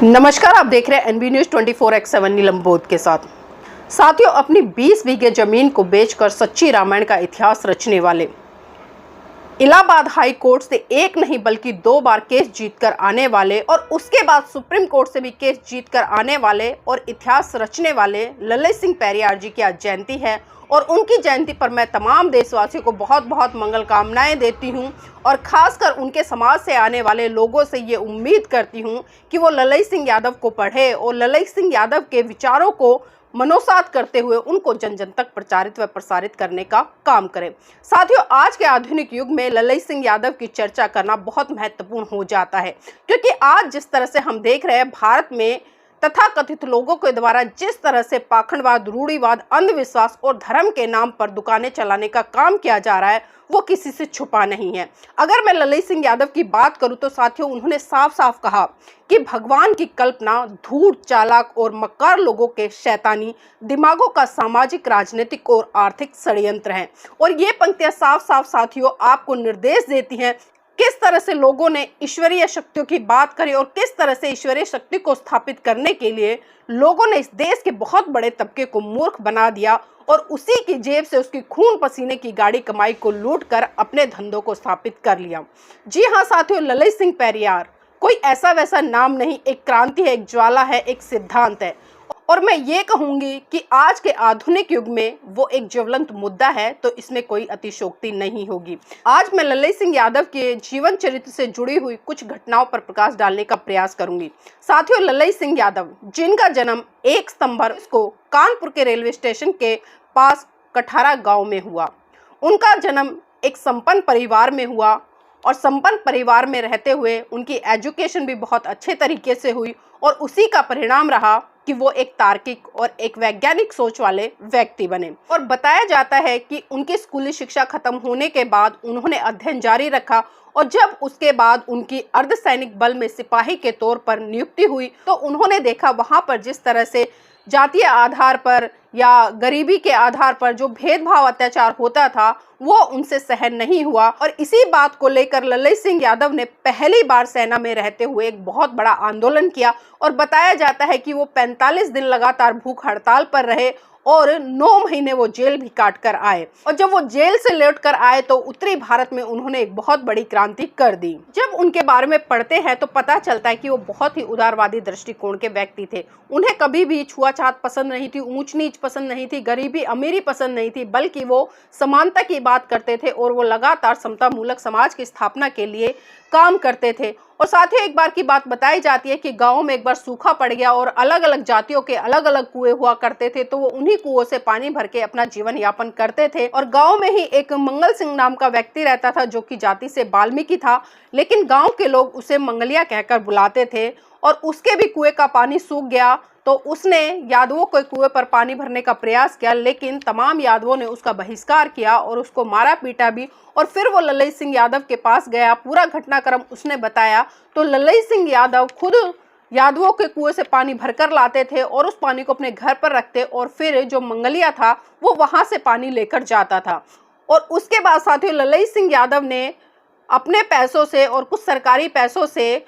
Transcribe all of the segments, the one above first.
नमस्कार, आप देख रहे हैं एनबी न्यूज 24x7 नीलम बोध के साथ। साथियों, अपनी 20 बीघे जमीन को बेचकर सच्ची रामायण का इतिहास रचने वाले इलाहाबाद हाई कोर्ट से एक नहीं बल्कि 2 बार केस जीतकर आने वाले और उसके बाद सुप्रीम कोर्ट से भी केस जीतकर आने वाले और इतिहास रचने वाले ललित सिंह पेरियार जी की आज जयंती है और उनकी जयंती पर मैं तमाम देशवासियों को बहुत बहुत मंगल कामनाएं देती हूं और खासकर उनके समाज से आने वाले लोगों से ये उम्मीद करती हूं कि वो ललित सिंह यादव को पढ़े और ललित सिंह यादव के विचारों को मनोसात करते हुए उनको जन जन तक प्रचारित व प्रसारित करने का काम करें। साथियों, आज के आधुनिक युग में ललित सिंह यादव की चर्चा करना बहुत महत्वपूर्ण हो जाता है, क्योंकि आज जिस तरह से हम देख रहे हैं भारत में तथाकथित लोगों के द्वारा जिस तरह से पाखंडवाद, रूढ़िवाद, अंधविश्वास और धर्म के नाम पर दुकानें चलाने का काम किया जा रहा है, वो किसी से छुपा नहीं है। अगर मैं ललित सिंह यादव की बात करूं तो साथियों, उन्होंने साफ साफ कहा कि भगवान की कल्पना धूर्त, चालाक और मक्कार लोगों के शैतानी दिमागों का सामाजिक, राजनीतिक और आर्थिक षड्यंत्र है। और ये पंक्तियां साफ साफ साथियों आपको निर्देश देती हैं किस तरह से लोगों ने ईश्वरीय शक्तियों की बात करी और किस तरह से ईश्वरीय शक्ति को स्थापित करने के लिए लोगों ने इस देश के बहुत बड़े तबके को मूर्ख बना दिया और उसी की जेब से उसकी खून पसीने की गाड़ी कमाई को लूट कर अपने धंधों को स्थापित कर लिया। जी हाँ साथियों, ललित सिंह पेरियार कोई ऐसा वैसा नाम नहीं, एक क्रांति है, एक ज्वाला है, एक सिद्धांत है। और मैं ये कहूंगी कि आज के आधुनिक युग में वो एक ज्वलंत मुद्दा है, तो इसमें कोई अतिशयोक्ति नहीं होगी। आज मैं ललित सिंह यादव के जीवन चरित्र से जुड़ी हुई कुछ घटनाओं पर प्रकाश डालने का प्रयास करूंगी। साथियों, ललित सिंह यादव जिनका जन्म 1 सितंबर को कानपुर के रेलवे स्टेशन के पास कठारा गांव में हुआ। उनका जन्म एक संपन्न परिवार में हुआ और संपन्न परिवार में रहते हुए उनकी एजुकेशन भी बहुत अच्छे तरीके से हुई और उसी का परिणाम रहा कि वो एक तार्किक और एक वैज्ञानिक सोच वाले व्यक्ति बने। और बताया जाता है कि उनकी स्कूली शिक्षा खत्म होने के बाद उन्होंने अध्ययन जारी रखा और जब उसके बाद उनकी अर्धसैनिक बल में सिपाही के तौर पर नियुक्ति हुई तो उन्होंने देखा वहां पर जिस तरह से जातीय आधार पर या गरीबी के आधार पर जो भेदभाव, अत्याचार होता था वो उनसे सहन नहीं हुआ और इसी बात को लेकर ललित सिंह यादव ने पहली बार सेना में रहते हुए एक बहुत बड़ा आंदोलन किया और बताया जाता है कि वो 45 दिन लगातार भूख हड़ताल पर रहे और 9 महीने वो जेल भी काट कर आए। और जब वो जेल से लौट कर आए तो उत्तरी भारत में उन्होंने एक बहुत बड़ी क्रांति कर दी। जब उनके बारे में पढ़ते हैं तो पता चलता है कि वो बहुत ही उदारवादी दृष्टिकोण के व्यक्ति थे। उन्हें कभी भी छुआछात पसंद नहीं थी, ऊंच नीच पसंद नहीं थी, गरीबी अमीरी पसंद नहीं थी, बल्कि वो समानता की बात करते थे और वो लगातार समता मूलक समाज की स्थापना के लिए काम करते थे। और साथ ही एक बार की बात बताई जाती है कि गांव में एक बार सूखा पड़ गया और अलग अलग जातियों के अलग अलग कुएं हुआ करते थे, तो वो उन्हीं कुओं से पानी भर के अपना जीवन यापन करते थे। और गांव में ही एक मंगल सिंह नाम का व्यक्ति रहता था जो कि जाति से वाल्मीकि था, लेकिन गांव के लोग उसे मंगलिया कहकर बुलाते थे। और उसके भी कुएं का पानी सूख गया तो उसने यादवों के कुएं पर पानी भरने का प्रयास किया, लेकिन तमाम यादवों ने उसका बहिष्कार किया और उसको मारा पीटा भी। और फिर वो ललित सिंह यादव के पास गया, पूरा घटनाक्रम उसने बताया तो ललित सिंह यादव खुद यादवों के कुएं से पानी भरकर लाते थे और उस पानी को अपने घर पर रखते और फिर जो मंगलिया था वो वहां से पानी लेकर जाता था। और उसके बाद साथियों, ललित सिंह यादव ने अपने पैसों से और कुछ सरकारी पैसों से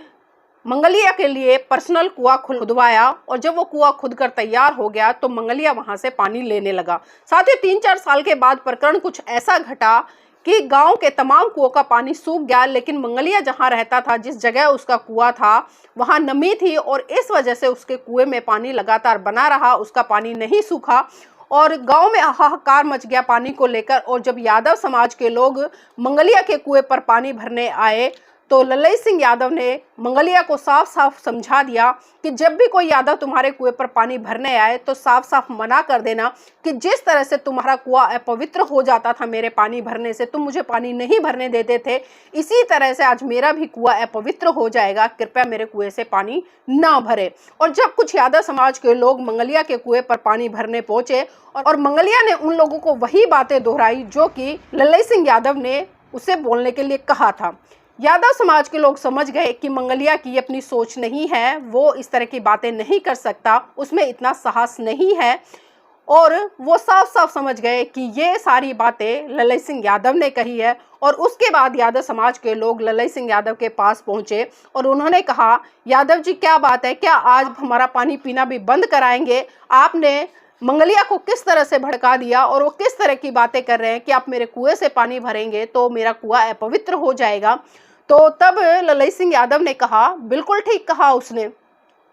मंगलिया के लिए पर्सनल कुआं खुदवाया और जब वो कुआं खुद कर तैयार हो गया तो मंगलिया वहां से पानी लेने लगा। साथियों, 3-4 साल के बाद प्रकरण कुछ ऐसा घटा कि गांव के तमाम कुओं का पानी सूख गया, लेकिन मंगलिया जहां रहता था, जिस जगह उसका कुआं था, वहां नमी थी और इस वजह से उसके कुएं में पानी लगातार बना रहा, उसका पानी नहीं सूखा और गांव में हाहाकार मच गया पानी को लेकर। और जब यादव समाज के लोग मंगलिया के कुएं पर पानी भरने आए तो ललित सिंह यादव ने मंगलिया को साफ साफ समझा दिया कि जब भी कोई यादव तुम्हारे कुएं पर पानी भरने आए तो साफ साफ मना कर देना कि जिस तरह से तुम्हारा कुआं अपवित्र हो जाता था मेरे पानी भरने से, तुम मुझे पानी नहीं भरने देते थे, इसी तरह से आज मेरा भी कुआं अपवित्र हो जाएगा, कृपया मेरे कुएं से पानी ना भरे। और जब कुछ यादव समाज के लोग मंगलिया के कुएं पर पानी भरने पहुंचे और मंगलिया ने उन लोगों को वही बातें दोहराई जो कि ललित सिंह यादव ने उसे बोलने के लिए कहा था। यादव समाज के लोग समझ गए कि मंगलिया की अपनी सोच नहीं है, वो इस तरह की बातें नहीं कर सकता, उसमें इतना साहस नहीं है और वो साफ साफ समझ गए कि ये सारी बातें ललित सिंह यादव ने कही है। और उसके बाद यादव समाज के लोग ललित सिंह यादव के पास पहुंचे और उन्होंने कहा, यादव जी क्या बात है, क्या आज हमारा पानी पीना भी बंद कराएंगे? आपने मंगलिया को किस तरह से भड़का दिया और वो किस तरह की बातें कर रहे हैं कि आप मेरे कुएं से पानी भरेंगे तो मेरा कुआं अपवित्र हो जाएगा। तो तब ललित सिंह यादव ने कहा, बिल्कुल ठीक कहा उसने,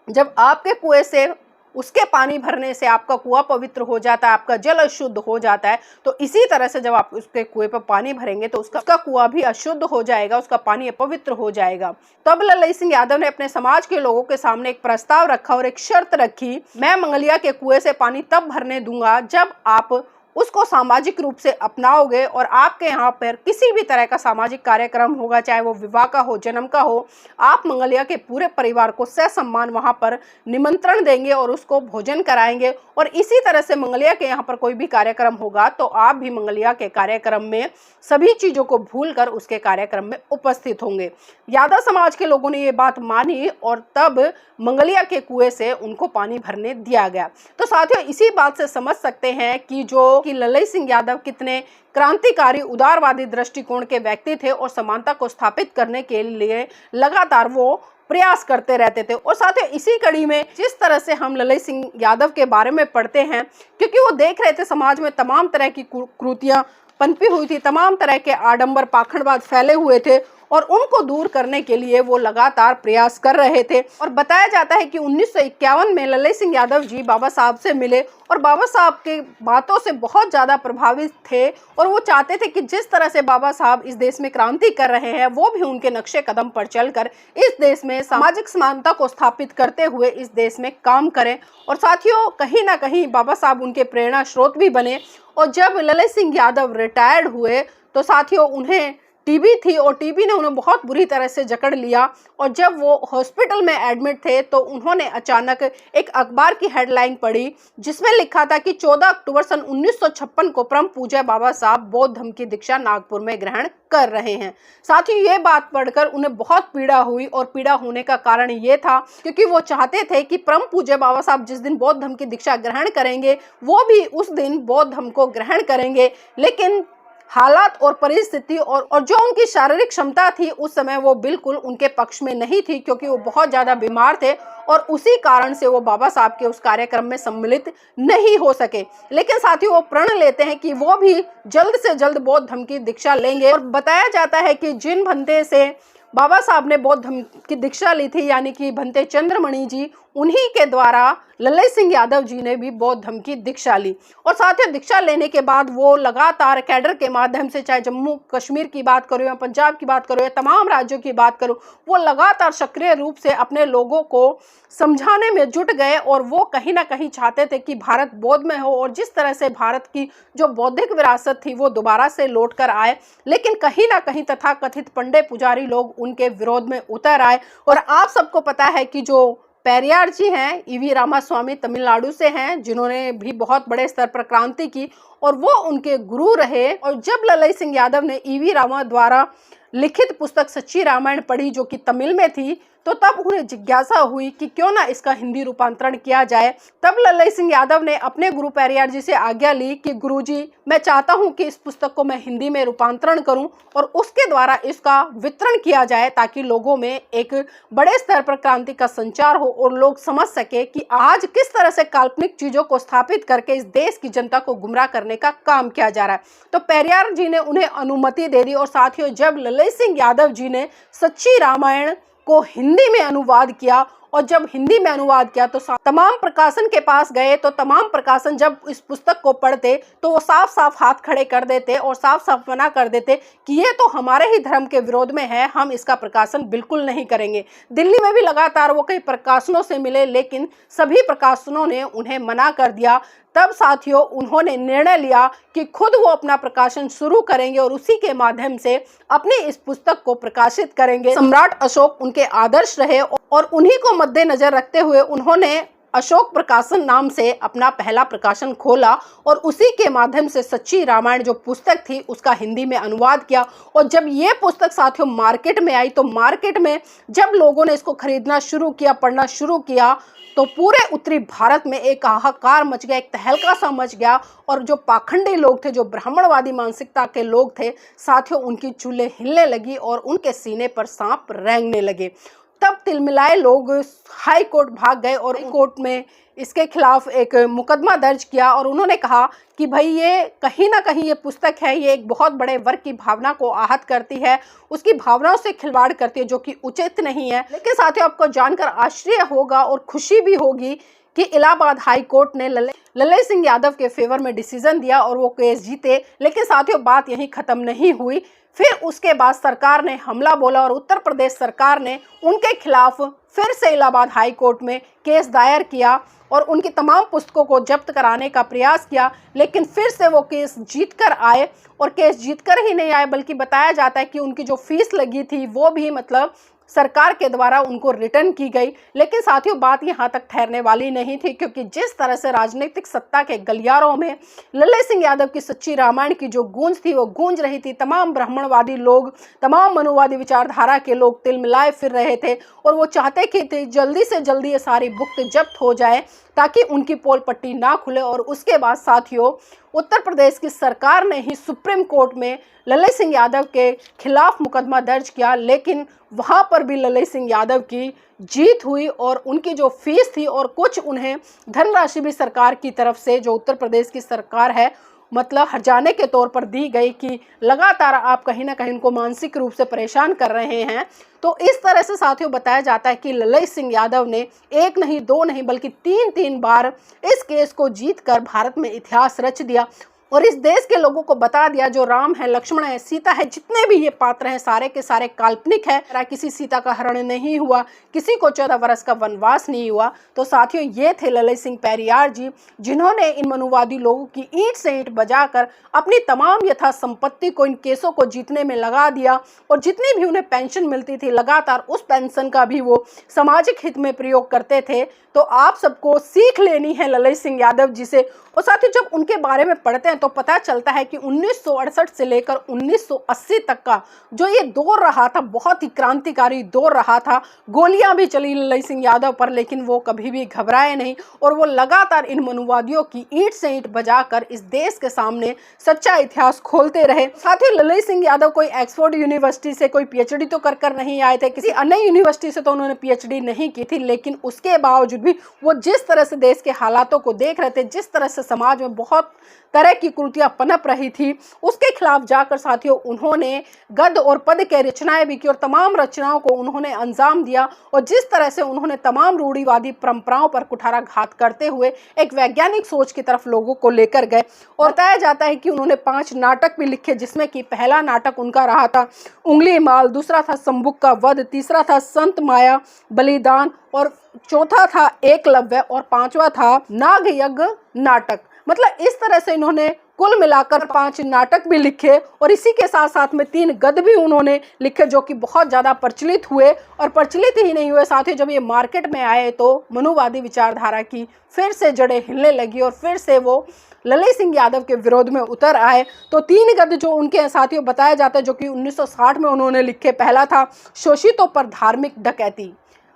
जब आपके कुएं से उसके पानी भरने से आपका कुआं पवित्र हो जाता है, आपका जल अशुद्ध हो जाता है, तो इसी तरह से जब आप उसके कुएं पर पानी भरेंगे तो उसका कुआं भी अशुद्ध हो जाएगा, उसका पानी अपवित्र हो जाएगा। तब ललित सिंह यादव ने अपने समाज के लोगों के सामने एक प्रस्ताव रखा और एक शर्त रखी, मैं मंगलिया के कुएं से पानी तब भरने दूंगा जब आप उसको सामाजिक रूप से अपनाओगे और आपके यहाँ पर किसी भी तरह का सामाजिक कार्यक्रम होगा, चाहे वो विवाह का हो, जन्म का हो, आप मंगलिया के पूरे परिवार को ससम्मान वहाँ पर निमंत्रण देंगे और उसको भोजन कराएंगे। और इसी तरह से मंगलिया के यहाँ पर कोई भी कार्यक्रम होगा तो आप भी मंगलिया के कार्यक्रम में सभी चीज़ों को भूलकर उसके कार्यक्रम में उपस्थित होंगे। यादव समाज के लोगों ने ये बात मानी और तब मंगलिया के कुएं से उनको पानी भरने दिया गया। तो साथियों, इसी बात से समझ सकते हैं कि ललित सिंह यादव कितने क्रांतिकारी उदारवादी दृष्टिकोण के व्यक्ति थे और समानता को स्थापित करने के लिए लगातार वो प्रयास करते रहते थे। और साथ ही इसी कड़ी में जिस तरह से हम ललित सिंह यादव के बारे में पढ़ते हैं, क्योंकि वो देख रहे थे समाज में तमाम तरह की कुरीतियां पनपी हुई थी, तमाम तरह के आडंबर पाखंडवाद फैले हुए थे और उनको दूर करने के लिए वो लगातार प्रयास कर रहे थे। और बताया जाता है कि 1951 में ललित सिंह यादव जी बाबा साहब से मिले और बाबा साहब के बातों से बहुत ज़्यादा प्रभावित थे और वो चाहते थे कि जिस तरह से बाबा साहब इस देश में क्रांति कर रहे हैं वो भी उनके नक्शे कदम पर चलकर इस देश में सामाजिक समानता को स्थापित करते हुए इस देश में काम करें। और साथियों, कहीं ना कहीं बाबा साहब उनके प्रेरणा स्रोत भी बने। और जब ललित सिंह यादव रिटायर्ड हुए तो साथियों उन्हें टीबी थी और टीबी ने उन्हें बहुत बुरी तरह से जकड़ लिया। और जब वो हॉस्पिटल में एडमिट थे तो उन्होंने अचानक एक अखबार की हेडलाइन पढ़ी जिसमें लिखा था कि 14 अक्टूबर सन 1956 को परम पूज्य बाबा साहब बौद्ध धर्म की दीक्षा नागपुर में ग्रहण कर रहे हैं। साथ ही ये बात पढ़कर उन्हें बहुत पीड़ा हुई और पीड़ा होने का कारण ये था क्योंकि वो चाहते थे कि परम पूज्य बाबा साहब जिस दिन बौद्ध धर्म की दीक्षा ग्रहण करेंगे वो भी उस दिन बौद्ध धर्म को ग्रहण करेंगे, लेकिन हालात और परिस्थिति और जो उनकी शारीरिक क्षमता थी उस समय वो बिल्कुल उनके पक्ष में नहीं थी, क्योंकि वो बहुत ज़्यादा बीमार थे और उसी कारण से वो बाबा साहब के उस कार्यक्रम में सम्मिलित नहीं हो सके। लेकिन साथ ही वो प्रण लेते हैं कि वो भी जल्द से जल्द बौद्ध धर्म की दीक्षा लेंगे। और बताया जाता है कि जिन भंते से बाबा साहब ने बौद्ध धर्म की दीक्षा ली थी, यानी कि भंते चंद्रमणि जी, उन्हीं के द्वारा ललित सिंह यादव जी ने भी बौद्ध धर्म की दीक्षा ली। और साथ ही दीक्षा लेने के बाद वो लगातार कैडर के माध्यम से, चाहे जम्मू कश्मीर की बात करो या पंजाब की बात करो या तमाम राज्यों की बात करो, वो लगातार सक्रिय रूप से अपने लोगों को समझाने में जुट गए। और वो कहीं ना कहीं चाहते थे कि भारत बौद्ध में हो और जिस तरह से भारत की जो बौद्धिक विरासत थी वो दोबारा से लौट कर आए। लेकिन कहीं ना कहीं तथाकथित पंडे पुजारी लोग उनके विरोध में उतर आए। और आप सबको पता है कि जो पेरियार जी हैं, ईवी रामास्वामी तमिलनाडु से हैं, जिन्होंने भी बहुत बड़े स्तर पर क्रांति की और वो उनके गुरु रहे। और जब ललित सिंह यादव ने ईवी रामा द्वारा लिखित पुस्तक सच्ची रामायण पढ़ी जो कि तमिल में थी, तो तब उन्हें जिज्ञासा हुई कि क्यों ना इसका हिंदी रूपांतरण किया जाए। तब ललित सिंह यादव ने अपने गुरु पेरियार जी से आज्ञा ली कि गुरुजी, मैं चाहता हूं कि इस पुस्तक को मैं हिंदी में रूपांतरण करूं और उसके द्वारा इसका वितरण किया जाए ताकि लोगों में एक बड़े स्तर पर क्रांति का संचार हो और लोग समझ सके कि आज किस तरह से काल्पनिक चीजों को स्थापित करके इस देश की जनता को गुमराह करने का काम किया जा रहा है। तो पेरियार जी ने उन्हें अनुमति दे दी। और साथियों, जब ललित सिंह यादव जी ने सच्ची रामायण को हिंदी में अनुवाद किया और जब हिंदी में अनुवाद किया तो तमाम प्रकाशन के पास गए, तो तमाम प्रकाशन जब इस पुस्तक को पढ़ते तो वो साफ साफ हाथ खड़े कर देते और साफ साफ मना कर देते कि ये तो हमारे ही धर्म के विरोध में है, हम इसका प्रकाशन बिल्कुल नहीं करेंगे। दिल्ली में भी लगातार वो कई प्रकाशनों से मिले, लेकिन सभी प्रकाशनों ने उन्हें मना कर दिया। तब साथियों उन्होंने निर्णय लिया कि खुद वो अपना प्रकाशन शुरू करेंगे और उसी के माध्यम से अपनी इस पुस्तक को प्रकाशित करेंगे। सम्राट अशोक उनके आदर्श रहे और उन्हीं को मद्देनजर रखते हुए उन्होंने अशोक प्रकाशन नाम से अपना पहला प्रकाशन खोला और उसी के माध्यम से सच्ची रामायण जो पुस्तक थी उसका हिंदी में अनुवाद किया। और जब ये पुस्तक साथियों मार्केट में आई तो मार्केट में जब लोगों ने इसको खरीदना शुरू किया, पढ़ना शुरू किया, तो पूरे उत्तरी भारत में एक हाहाकार मच गया, एक तहलका सा मच गया। और जो पाखंडी लोग थे, जो ब्राह्मणवादी मानसिकता के लोग थे साथियों, उनकी चूल्हे हिलने लगी और उनके सीने पर सांप रेंगने लगे। तब तिलमिलाए लोग हाई कोर्ट भाग गए और कोर्ट में इसके खिलाफ एक मुकदमा दर्ज किया और उन्होंने कहा कि भाई ये कहीं ना कहीं ये पुस्तक है, ये एक बहुत बड़े वर्ग की भावना को आहत करती है, उसकी भावनाओं से खिलवाड़ करती है, जो कि उचित नहीं है। लेकिन साथियों आपको जानकर आश्चर्य होगा और खुशी भी होगी कि इलाहाबाद हाई कोर्ट ने लल्लई सिंह यादव के फेवर में डिसीजन दिया और वो केस जीते। लेकिन साथियों बात यहीं खत्म नहीं हुई। फिर उसके बाद सरकार ने हमला बोला और उत्तर प्रदेश सरकार ने उनके खिलाफ फिर से इलाहाबाद हाई कोर्ट में केस दायर किया और उनकी तमाम पुस्तकों को जब्त कराने का प्रयास किया। लेकिन फिर से वो केस जीत कर आए और केस जीतकर ही नहीं आए बल्कि बताया जाता है कि उनकी जो फीस लगी थी वो भी मतलब सरकार के द्वारा उनको रिटर्न की गई। लेकिन साथियों बात यहाँ तक ठहरने वाली नहीं थी, क्योंकि जिस तरह से राजनीतिक सत्ता के गलियारों में लल्लई सिंह यादव की सच्ची रामायण की जो गूंज थी वो गूंज रही थी, तमाम ब्राह्मणवादी लोग, तमाम मनुवादी विचारधारा के लोग तिलमिलाए फिर रहे थे और वो चाहते कि जल्दी से जल्दी ये सारी बुक जब्त हो जाए ताकि उनकी पोल पट्टी ना खुले। और उसके बाद साथियों उत्तर प्रदेश की सरकार ने ही सुप्रीम कोर्ट में लल्लई सिंह यादव के खिलाफ मुकदमा दर्ज किया। लेकिन वहां पर भी लल्लई सिंह यादव की जीत हुई और उनकी जो फीस थी और कुछ उन्हें धनराशि भी सरकार की तरफ से, जो उत्तर प्रदेश की सरकार है, मतलब हर्जाने के तौर पर दी गई कि लगातार आप कहीं ना कहीं उनको मानसिक रूप से परेशान कर रहे हैं। तो इस तरह से साथियों बताया जाता है कि लल्लई सिंह यादव ने एक नहीं दो नहीं बल्कि तीन बार इस केस को जीतकर भारत में इतिहास रच दिया और इस देश के लोगों को बता दिया जो राम है, लक्ष्मण है, सीता है, जितने भी ये पात्र हैं सारे के सारे काल्पनिक है। किसी सीता का हरण नहीं हुआ, किसी को 14 वर्ष का वनवास नहीं हुआ। तो साथियों ये थे लल्लई सिंह पेरियार जी, जिन्होंने इन मनुवादी लोगों की ईंट से ईंट बजाकर अपनी तमाम यथा संपत्ति को इन केसों को जीतने में लगा दिया और जितनी भी उन्हें पेंशन मिलती थी लगातार उस पेंशन का भी वो सामाजिक हित में प्रयोग करते थे। तो आप सबको सीख लेनी है लल्लई सिंह यादव जी से। और साथियों जब उनके बारे में पढ़ते हैं तो पता चलता है कि 1968 से लेकर 1980 तक का जो ये दौर रहा था, बहुत ही क्रांतिकारी दौर रहा था। गोलियां भी चली लल्लई सिंह यादव पर, लेकिन वो कभी भी घबराए नहीं और वो लगातार इन मनुवादियों की ईंट से ईंट बजाकर इस देश के सामने सच्चा इतिहास खोलते रहे। साथियों लल्लई सिंह यादव कोई ऑक्सफोर्ड यूनिवर्सिटी से कोई पीएचडी तो कर नहीं आए थे, किसी अन्य यूनिवर्सिटी से तो उन्होंने पीएचडी नहीं की थी, लेकिन उसके बावजूद भी वो जिस तरह से देश के हालातों को देख रहे थे, जिस तरह से समाज में बहुत तरह की कुरीतियां पनप रही थी, उसके खिलाफ जाकर साथियों उन्होंने गद्य और पद्य के रचनाएं भी की और तमाम रचनाओं को उन्होंने अंजाम दिया। और जिस तरह से उन्होंने तमाम रूढ़िवादी परंपराओं पर कुठाराघात करते हुए एक वैज्ञानिक सोच की तरफ लोगों को लेकर गए। और बताया जाता है कि उन्होंने 5 नाटक भी लिखे, जिसमें कि पहला नाटक उनका रहा था उंगली माल, दूसरा था संबुक का वध, तीसरा था संत माया बलिदान और चौथा था एकलव्य और 5वां था नाग यज्ञ नाटक। मतलब इस तरह से इन्होंने कुल मिलाकर 5 नाटक भी लिखे और इसी के साथ साथ में 3 गद्य भी उन्होंने लिखे, जो कि बहुत ज़्यादा प्रचलित हुए। और प्रचलित ही नहीं हुए साथ ही जब ये मार्केट में आए तो मनुवादी विचारधारा की फिर से जड़ें हिलने लगी और फिर से वो लल्लई सिंह यादव के विरोध में उतर आए। तो 3 गद्य जो उनके साथियों बताया जाता है, जो कि 1960 में उन्होंने लिखे। पहला था शोषितों पर धार्मिक डकैती।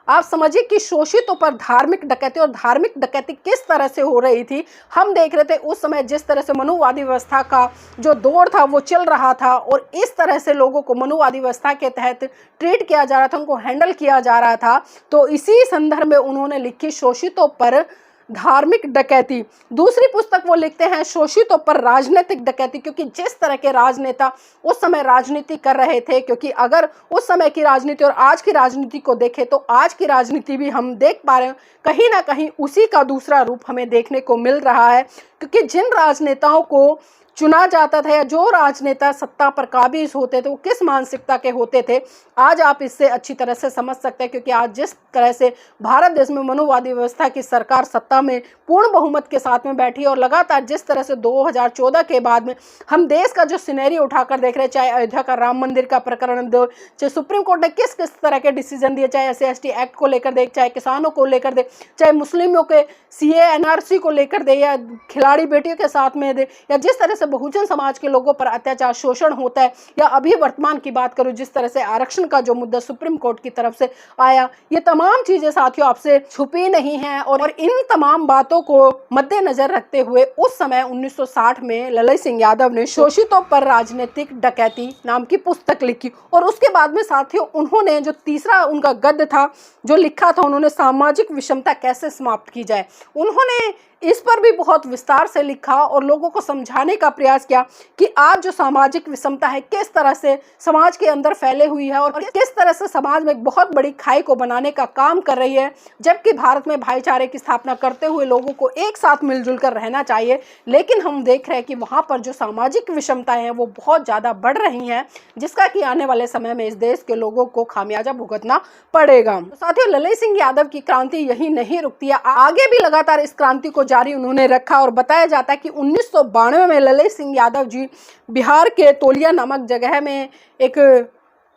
आप समझिए कि शोषितों पर धार्मिक डकैती, और धार्मिक डकैती किस तरह से हो रही थी हम देख रहे थे उस समय, जिस तरह से मनुवादी व्यवस्था का जो दौर था वो चल रहा था और इस तरह से लोगों को मनुवादी व्यवस्था के तहत ट्रीट किया जा रहा था, उनको हैंडल किया जा रहा था। तो इसी संदर्भ में उन्होंने लिखी शोषितों पर धार्मिक डकैती। दूसरी पुस्तक वो लिखते हैं शोषितों पर राजनीतिक डकैती, क्योंकि जिस तरह के राजनेता उस समय राजनीति कर रहे थे, क्योंकि अगर उस समय की राजनीति और आज की राजनीति को देखें तो आज की राजनीति भी हम देख पा रहे हैं कहीं ना कहीं उसी का दूसरा रूप हमें देखने को मिल रहा है। क्योंकि जिन राजनेताओं को चुना जाता था या जो राजनेता सत्ता पर काबिज होते थे वो किस मानसिकता के होते थे, आज आप इससे अच्छी तरह से समझ सकते हैं। क्योंकि आज जिस तरह से भारत देश में मनुवादी व्यवस्था की सरकार सत्ता में पूर्ण बहुमत के साथ में बैठी है और लगातार जिस तरह से 2014 के बाद में हम देश का जो सिनेरियो उठाकर देख रहे हैं, चाहे अयोध्या का राम मंदिर का प्रकरण दो, चाहे सुप्रीम कोर्ट ने किस किस तरह के डिसीजन दिए, चाहे SC/ST एक्ट को लेकर देख, चाहे किसानों को लेकर दे, चाहे मुस्लिमों के CA NRC को लेकर दे, या खिलाड़ी बेटियों के साथ में दे, या जिस तरह से बहुजन समाज के लोगों पर अत्याचार शोषण होता है, या अभी वर्तमान की बात करूं जिस तरह से आरक्षण का जो मुद्दा सुप्रीम कोर्ट की तरफ से आया, ये तमाम चीजें साथियों आपसे छुपी नहीं हैं। और इन तमाम बातों को मद्देनजर रखते हुए उस समय 1960 में ललई सिंह यादव ने शोषितों पर राजनीतिक डकैती नाम की पुस्तक लिखी। और उसके बाद में साथियों उन्होंने जो तीसरा उनका गद्य था जो लिखा था, उन्होंने सामाजिक विषमता कैसे समाप्त की जाए, उन्होंने इस पर भी बहुत विस्तार से लिखा और लोगों को समझाने का प्रयास किया कि आज जो सामाजिक विषमता है किस तरह से समाज के अंदर फैले हुई है और किस तरह से समाज में एक बहुत बड़ी खाई को बनाने का काम कर रही है। जबकि भारत में भाईचारे की स्थापना करते हुए लोगों को एक साथ मिलजुल कर रहना चाहिए, लेकिन हम देख रहे हैं कि वहाँ पर जो सामाजिक विषमताएं हैं वो बहुत ज़्यादा बढ़ रही हैं, जिसका कि आने वाले समय में इस देश के लोगों को खामियाजा भुगतना पड़ेगा। तो साथियों ललई सिंह यादव की क्रांति यही नहीं रुकती है, आगे भी लगातार इस क्रांति को जारी उन्होंने रखा। और बताया जाता है कि 1992 में ललई सिंह यादव जी बिहार के तोलिया नामक जगह में एक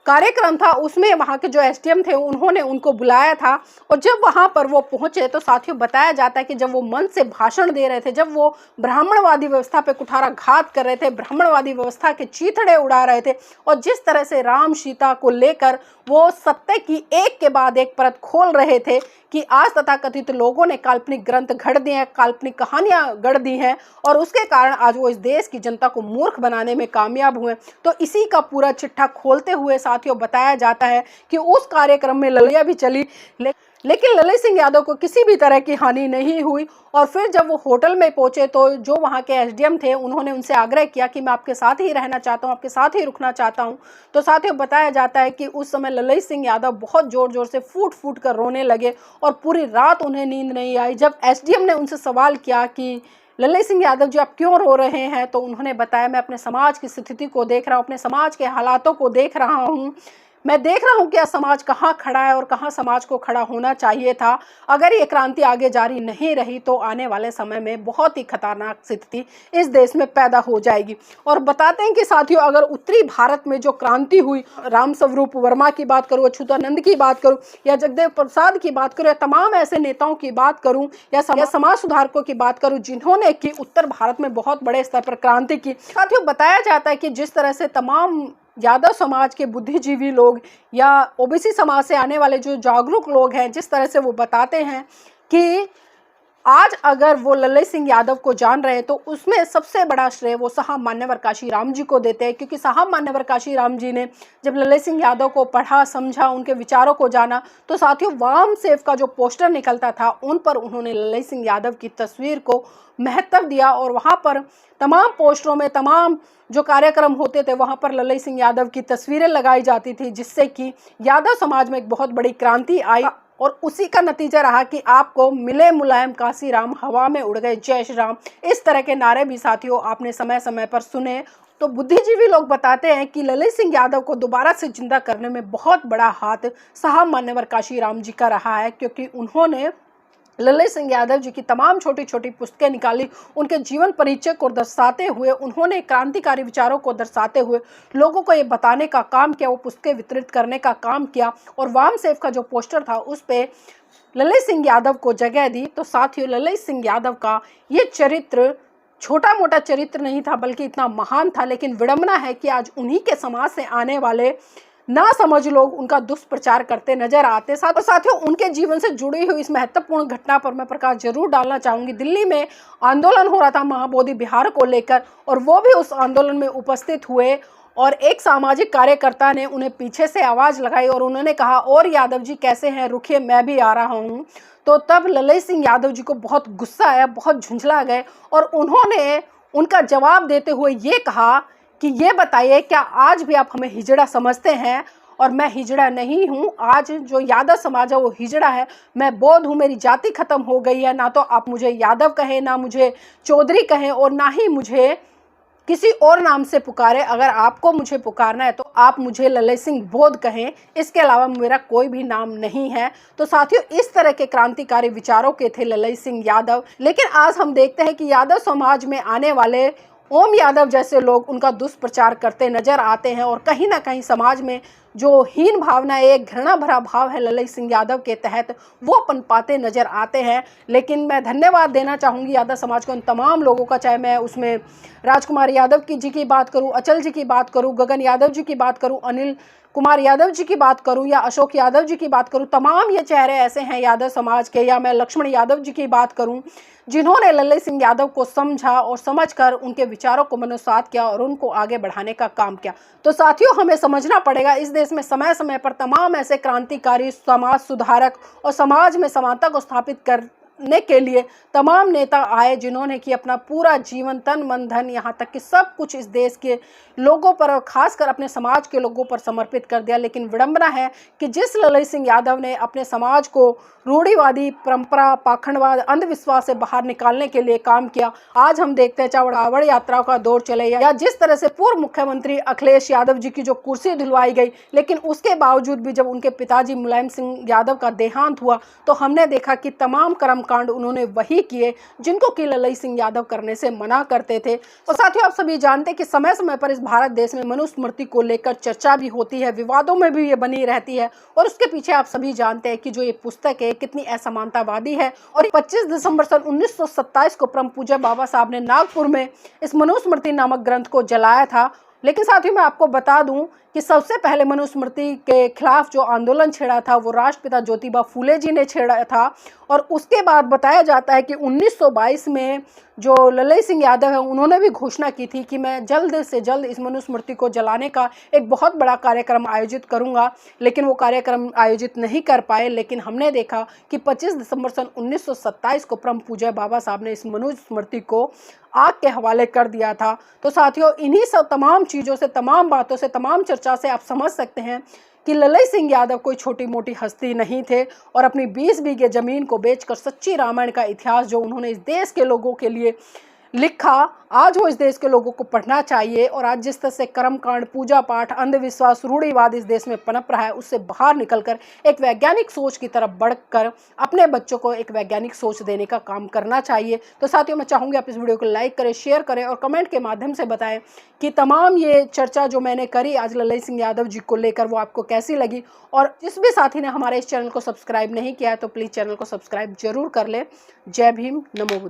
कार्यक्रम था, उसमें वहाँ के जो SDM थे उन्होंने उनको बुलाया था। और जब वहाँ पर वो पहुँचे तो साथियों बताया जाता है कि जब वो मंच से भाषण दे रहे थे, जब वो ब्राह्मणवादी व्यवस्था पे कुठाराघात कर रहे थे, ब्राह्मणवादी व्यवस्था के चीथड़े उड़ा रहे थे, और जिस तरह से राम सीता को लेकर वो सत्य की एक के बाद एक परत खोल रहे थे कि आज तथाकथित लोगों ने काल्पनिक ग्रंथ गढ़ दिए हैं, काल्पनिक कहानियां गढ़ दी हैं, और उसके कारण आज वो इस देश की जनता को मूर्ख बनाने में कामयाब हुए। तो इसी का पूरा चिट्ठा खोलते हुए साथियों बताया जाता है कि उस कार्यक्रम में लड़ाइयाँ भी चली, लेकिन ललई सिंह यादव को किसी भी तरह की हानि नहीं हुई। और फिर जब वो होटल में पहुंचे तो जो वहाँ के SDM थे उन्होंने उनसे आग्रह किया कि मैं आपके साथ ही रहना चाहता हूँ, आपके साथ ही रुकना चाहता हूँ। तो साथियों बताया जाता है कि उस समय ललई सिंह यादव बहुत ज़ोर ज़ोर से फूट फूट कर रोने लगे और पूरी रात उन्हें नींद नहीं आई। जब SDM ने उनसे सवाल किया कि ललई सिंह यादव जी आप क्यों रो रहे हैं, तो उन्होंने बताया मैं अपने समाज की स्थिति को देख रहा हूँ, अपने समाज के हालातों को देख रहा हूँ, मैं देख रहा हूँ कि समाज कहाँ खड़ा है और कहाँ समाज को खड़ा होना चाहिए था। अगर ये क्रांति आगे जारी नहीं रही तो आने वाले समय में बहुत ही खतरनाक स्थिति इस देश में पैदा हो जाएगी। और बताते हैं कि साथियों अगर उत्तरी भारत में जो क्रांति हुई, राम स्वरूप वर्मा की बात करूँ, अच्युतानंद की बात करूँ, या जगदेव प्रसाद की बात करूँ, या तमाम ऐसे नेताओं की बात करूँ, या समाज सुधारकों की बात करूँ जिन्होंने कि उत्तर भारत में बहुत बड़े स्तर पर क्रांति की। साथियों बताया जाता है कि जिस तरह से तमाम यादव समाज के बुद्धिजीवी लोग या OBC समाज से आने वाले जो जागरूक लोग हैं, जिस तरह से वो बताते हैं कि आज अगर वो ललई सिंह यादव को जान रहे हैं तो उसमें सबसे बड़ा श्रेय वो साहब मान्यवर काशीराम जी को देते हैं। क्योंकि साहब मान्यवर काशीराम जी ने जब ललई सिंह यादव को पढ़ा, समझा, उनके विचारों को जाना, तो साथियों वाम सेफ का जो पोस्टर निकलता था उन पर उन्होंने ललई सिंह यादव की तस्वीर को महत्व दिया। और वहाँ पर तमाम पोस्टरों में तमाम जो कार्यक्रम होते थे वहाँ पर ललई सिंह यादव की तस्वीरें लगाई जाती थी, जिससे कि यादव समाज में एक बहुत बड़ी क्रांति आई। और उसी का नतीजा रहा कि आपको मिले मुलायम काशीराम, हवा में उड़ गए जय श्री राम, इस तरह के नारे भी साथियों आपने समय समय पर सुने। तो बुद्धिजीवी लोग बताते हैं कि ललई सिंह यादव को दोबारा से जिंदा करने में बहुत बड़ा हाथ साहब मान्यवर काशीराम जी का रहा है, क्योंकि उन्होंने ललई सिंह यादव जी की तमाम छोटी छोटी पुस्तकें निकाली, उनके जीवन परिचय को दर्शाते हुए, उन्होंने क्रांतिकारी विचारों को दर्शाते हुए लोगों को ये बताने का काम किया, वो पुस्तकें वितरित करने का काम किया। और वाम सेफ का जो पोस्टर था उस पर ललई सिंह यादव को जगह दी। तो साथियों ललई सिंह यादव का ये चरित्र छोटा मोटा चरित्र नहीं था, बल्कि इतना महान था। लेकिन विडंबना है कि आज उन्हीं के समाज से आने वाले ना समझ लोग उनका दुष्प्रचार करते नजर आते। साथियों उनके जीवन से जुड़ी हुई इस महत्वपूर्ण घटना पर मैं प्रकाश जरूर डालना चाहूंगी। दिल्ली में आंदोलन हो रहा था महाबोधि विहार को लेकर, और वो भी उस आंदोलन में उपस्थित हुए, और एक सामाजिक कार्यकर्ता ने उन्हें पीछे से आवाज लगाई और उन्होंने कहा और यादव जी कैसे हैं, रुकिए मैं भी आ रहा हूँ। तो तब ललई सिंह यादव जी को बहुत गुस्सा आया, बहुत झुंझला गए, और उन्होंने उनका जवाब देते हुए ये कहा कि ये बताइए क्या आज भी आप हमें हिजड़ा समझते हैं? और मैं हिजड़ा नहीं हूँ, आज जो यादव समाज है वो हिजड़ा है, मैं बौद्ध हूँ, मेरी जाति खत्म हो गई है, ना तो आप मुझे यादव कहें, ना मुझे चौधरी कहें, और ना ही मुझे किसी और नाम से पुकारे, अगर आपको मुझे पुकारना है तो आप मुझे लल्लई सिंह बोध कहें, इसके अलावा मेरा कोई भी नाम नहीं है। तो साथियों, इस तरह के क्रांतिकारी विचारों के थे लल्लई सिंह यादव। लेकिन आज हम देखते हैं कि यादव समाज में आने वाले ओम यादव जैसे लोग उनका दुष्प्रचार करते नजर आते हैं और कहीं ना कहीं समाज में जो हीन भावना, एक घृणा भरा भाव है लल्लई सिंह यादव के तहत, वो पनपाते नजर आते हैं। लेकिन मैं धन्यवाद देना चाहूँगी यादव समाज को, उन तमाम लोगों का, चाहे मैं उसमें राजकुमार यादव जी की बात करूँ, अचल जी की बात करूँ, गगन यादव जी की बात करूँ, अनिल कुमार यादव जी की बात करूं या अशोक यादव जी की बात करूं। तमाम ये चेहरे ऐसे हैं यादव समाज के, या मैं लक्ष्मण यादव जी की बात करूं, जिन्होंने लल्लई सिंह यादव को समझा और समझकर उनके विचारों को मनोसात किया और उनको आगे बढ़ाने का काम किया। तो साथियों, हमें समझना पड़ेगा, इस देश में समय समय पर तमाम ऐसे क्रांतिकारी, समाज सुधारक और समाज में समानता को स्थापित करने के लिए तमाम नेता आए, जिन्होंने कि अपना पूरा जीवन, तन मन धन, यहाँ तक कि सब कुछ इस देश के लोगों पर और खासकर अपने समाज के लोगों पर समर्पित कर दिया। लेकिन विडंबना है कि जिस लल्लई सिंह यादव ने अपने समाज को रूढ़िवादी परंपरा, पाखंडवाद, अंधविश्वास से बाहर निकालने के लिए काम किया, आज हम देखते हैं कावड़ यात्राओं का दौर चले, या जिस तरह से पूर्व मुख्यमंत्री अखिलेश यादव जी की जो कुर्सी धुलवाई गई, लेकिन उसके बावजूद भी जब उनके पिताजी मुलायम सिंह यादव का देहांत हुआ तो हमने देखा कि तमाम कर्मकांड उन्होंने वही किए जिनको कि लल्लई सिंह यादव करने से मना करते थे। और साथियों, आप सभी जानते हैं कि समय समय पर इस भारत देश में मनुस्मृति को लेकर चर्चा भी होती है, विवादों में भी ये बनी रहती है, और उसके पीछे आप सभी जानते हैं कि जो ये पुस्तक है कितनी असमानतावादी है। और 25 दिसंबर सन 1927 को परम पूज्य बाबा साहब ने नागपुर में इस मनुस्मृति नामक ग्रंथ को जलाया था। लेकिन साथियों, मैं आपको बता दूं कि सबसे पहले मनुस्मृति के खिलाफ जो आंदोलन छेड़ा था वो राष्ट्रपिता ज्योतिबा फूले जी ने छेड़ा था। और उसके बाद बताया जाता है कि 1922 में जो लल्लई सिंह यादव है, उन्होंने भी घोषणा की थी कि मैं जल्द से जल्द इस मनुस्मृति को जलाने का एक बहुत बड़ा कार्यक्रम आयोजित करूंगा। लेकिन वो कार्यक्रम आयोजित नहीं कर पाए। लेकिन हमने देखा कि 25 दिसंबर सन 1927 को परम पूज्य बाबा साहब ने इस मनुस्मृति को आग के हवाले कर दिया था। तो साथियों, इन्हीं सब तमाम चीज़ों से, तमाम बातों से, तमाम चर्चा से आप समझ सकते हैं कि लल्लई सिंह यादव कोई छोटी मोटी हस्ती नहीं थे, और अपनी 20 बीघे जमीन को बेचकर सच्ची रामायण का इतिहास जो उन्होंने इस देश के लोगों के लिए लिखा, आज वो इस देश के लोगों को पढ़ना चाहिए। और आज जिस तरह से कर्मकांड, पूजा पाठ, अंधविश्वास, रूढ़िवाद इस देश में पनप रहा है, उससे बाहर निकलकर एक वैज्ञानिक सोच की तरफ बढ़कर अपने बच्चों को एक वैज्ञानिक सोच देने का काम करना चाहिए। तो साथियों, मैं चाहूँगी आप इस वीडियो को लाइक करें, शेयर करें और कमेंट के माध्यम से बताएं कि तमाम ये चर्चा जो मैंने करी आज लल्लई सिंह यादव जी को लेकर, वो आपको कैसी लगी। और जिस भी साथी ने हमारे इस चैनल को सब्सक्राइब नहीं किया है तो प्लीज़ चैनल को सब्सक्राइब जरूर कर ले। जय भीम, नमो बुद्ध।